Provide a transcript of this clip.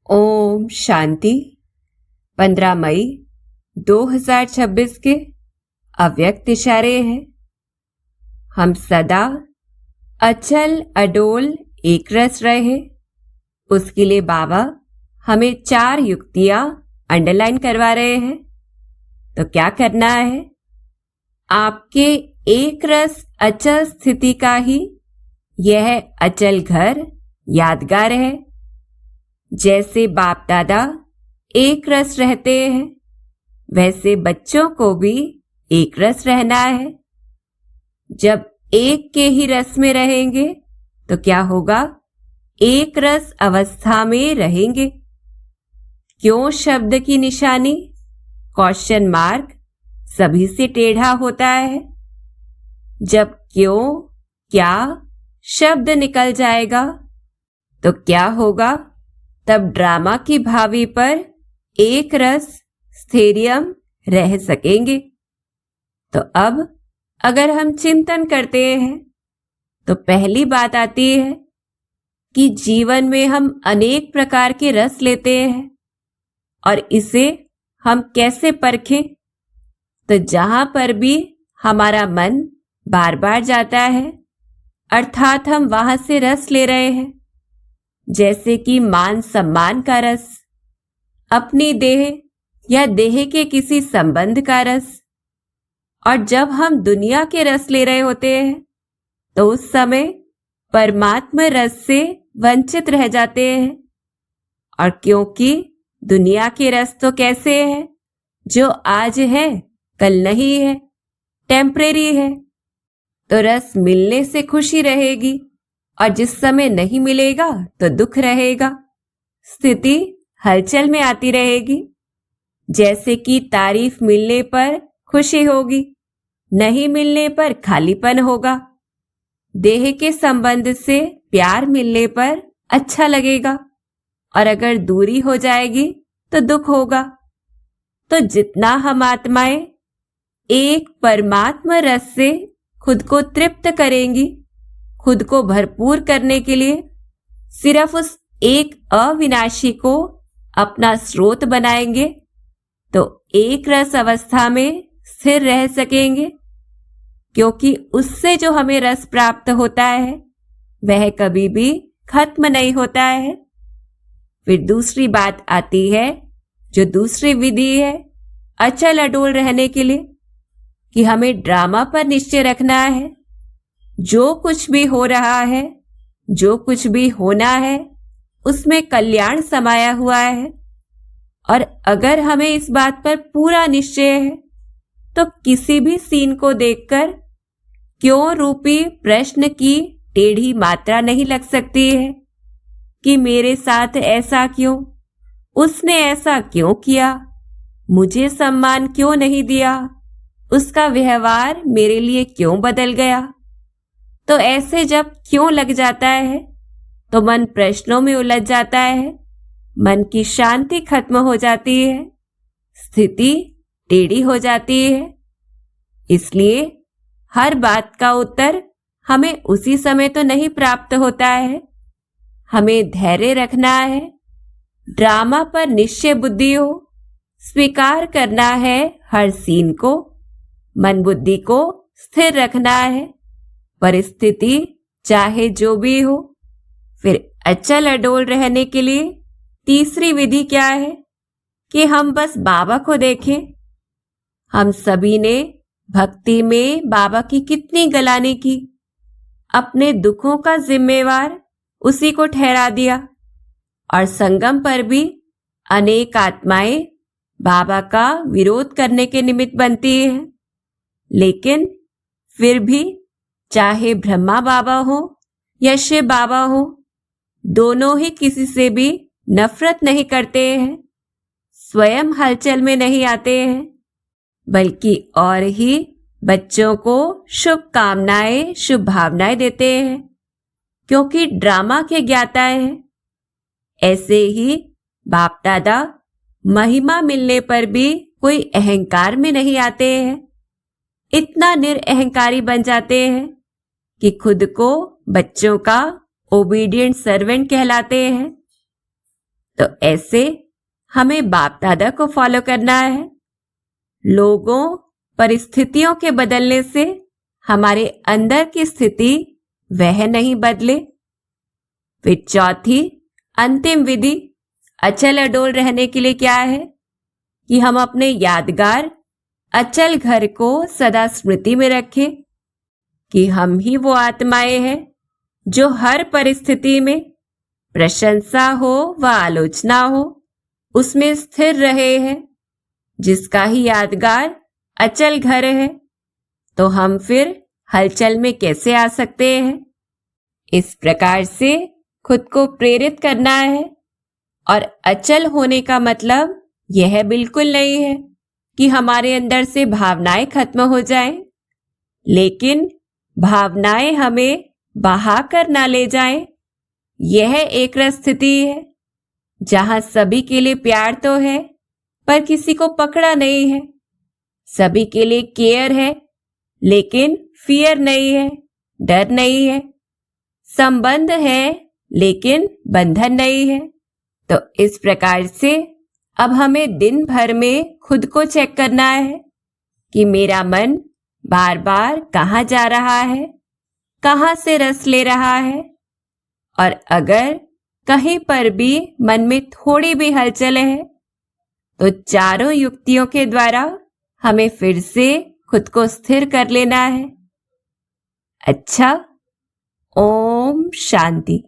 ओम शांति। 15 मई 2026 के अव्यक्त इशारे हैं। हम सदा अचल अडोल एक रस रहे, उसके लिए बाबा हमें 4 युक्तियां अंडरलाइन करवा रहे हैं। तो क्या करना है? आपके एक रस अचल स्थिति का ही यह अचल घर यादगार है। जैसे बाप दादा एक रस रहते हैं, वैसे बच्चों को भी एक रस रहना है। जब एक के ही रस में रहेंगे तो क्या होगा? एक रस अवस्था में रहेंगे। क्यों शब्द की निशानी क्वेश्चन मार्क सभी से टेढ़ा होता है। जब क्यों क्या शब्द निकल जाएगा तो क्या होगा? तब ड्रामा की भावी पर एक रस स्थैर्यम रह सकेंगे। तो अब अगर हम चिंतन करते हैं तो पहली बात आती है कि जीवन में हम अनेक प्रकार के रस लेते हैं और इसे हम कैसे परखें। तो जहां पर भी हमारा मन बार बार जाता है, अर्थात हम वहां से रस ले रहे हैं। जैसे कि मान सम्मान का रस, अपनी देह या देह के किसी संबंध का रस। और जब हम दुनिया के रस ले रहे होते हैं तो उस समय परमात्मा रस से वंचित रह जाते हैं। और क्योंकि दुनिया के रस तो कैसे है, जो आज है कल नहीं है, टेम्परेरी है। तो रस मिलने से खुशी रहेगी और जिस समय नहीं मिलेगा तो दुख रहेगा। स्थिति हलचल में आती रहेगी। जैसे कि तारीफ मिलने पर खुशी होगी, नहीं मिलने पर खालीपन होगा। देह के संबंध से प्यार मिलने पर अच्छा लगेगा और अगर दूरी हो जाएगी तो दुख होगा। तो जितना हम आत्माएं एक परमात्मा रस से खुद को तृप्त करेंगी, खुद को भरपूर करने के लिए सिर्फ उस एक अविनाशी को अपना स्रोत बनाएंगे तो एक रस अवस्था में स्थिर रह सकेंगे। क्योंकि उससे जो हमें रस प्राप्त होता है वह कभी भी खत्म नहीं होता है। फिर दूसरी बात आती है, जो दूसरी विधि है अचल अडोल रहने के लिए, कि हमें ड्रामा पर निश्चय रखना है। जो कुछ भी हो रहा है, जो कुछ भी होना है, उसमें कल्याण समाया हुआ है। और अगर हमें इस बात पर पूरा निश्चय है तो किसी भी सीन को देखकर क्यों रूपी प्रश्न की टेढ़ी मात्रा नहीं लग सकती है कि मेरे साथ ऐसा क्यों, उसने ऐसा क्यों किया, मुझे सम्मान क्यों नहीं दिया, उसका व्यवहार मेरे लिए क्यों बदल गया। तो ऐसे जब क्यों लग जाता है तो मन प्रश्नों में उलझ जाता है, मन की शांति खत्म हो जाती है, स्थिति टेढ़ी हो जाती है। इसलिए हर बात का उत्तर हमें उसी समय तो नहीं प्राप्त होता है। हमें धैर्य रखना है, ड्रामा पर निश्चय बुद्धि हो, स्वीकार करना है हर सीन को, मन बुद्धि को स्थिर रखना है, परिस्थिति चाहे जो भी हो। फिर अचल अडोल रहने के लिए तीसरी विधि क्या है कि हम बस बाबा को देखें। हम सभी ने भक्ति में बाबा की कितनी गलानी की, अपने दुखों का जिम्मेवार उसी को ठहरा दिया। और संगम पर भी अनेक आत्माएं बाबा का विरोध करने के निमित्त बनती हैं। लेकिन फिर भी चाहे ब्रह्मा बाबा हो या शिव बाबा हो, दोनों ही किसी से भी नफरत नहीं करते हैं, स्वयं हलचल में नहीं आते हैं, बल्कि और ही बच्चों को शुभकामनाएं शुभ भावनाएं देते हैं, क्योंकि ड्रामा के ज्ञाता हैं। ऐसे ही बाप दादा महिमा मिलने पर भी कोई अहंकार में नहीं आते हैं, इतना निरअहंकारी बन जाते हैं कि खुद को बच्चों का ओबीडिएंट सर्वेंट कहलाते हैं। तो ऐसे हमें बाप दादा को फॉलो करना है। लोगों परिस्थितियों के बदलने से हमारे अंदर की स्थिति वह नहीं बदले। फिर चौथी अंतिम विधि अचल अडोल रहने के लिए क्या है कि हम अपने यादगार अचल घर को सदा स्मृति में रखें कि हम ही वो आत्माएं हैं जो हर परिस्थिति में, प्रशंसा हो व आलोचना हो, उसमें स्थिर रहे हैं, जिसका ही यादगार अचल घर है। तो हम फिर हलचल में कैसे आ सकते हैं? इस प्रकार से खुद को प्रेरित करना है। और अचल होने का मतलब यह बिल्कुल नहीं है कि हमारे अंदर से भावनाएं खत्म हो जाएं, लेकिन भावनाएं हमें बहा कर ना ले जाएं। यह एक स्थिति है जहां सभी के लिए प्यार तो है पर किसी को पकड़ा नहीं है, सभी के लिए केयर है लेकिन फियर नहीं है, डर नहीं है, संबंध है लेकिन बंधन नहीं है। तो इस प्रकार से अब हमें दिन भर में खुद को चेक करना है कि मेरा मन बार बार कहाँ जा रहा है, कहाँ से रस ले रहा है। और अगर कहीं पर भी मन में थोड़ी भी हलचल है तो चारों युक्तियों के द्वारा हमें फिर से खुद को स्थिर कर लेना है। अच्छा, ओम शांति।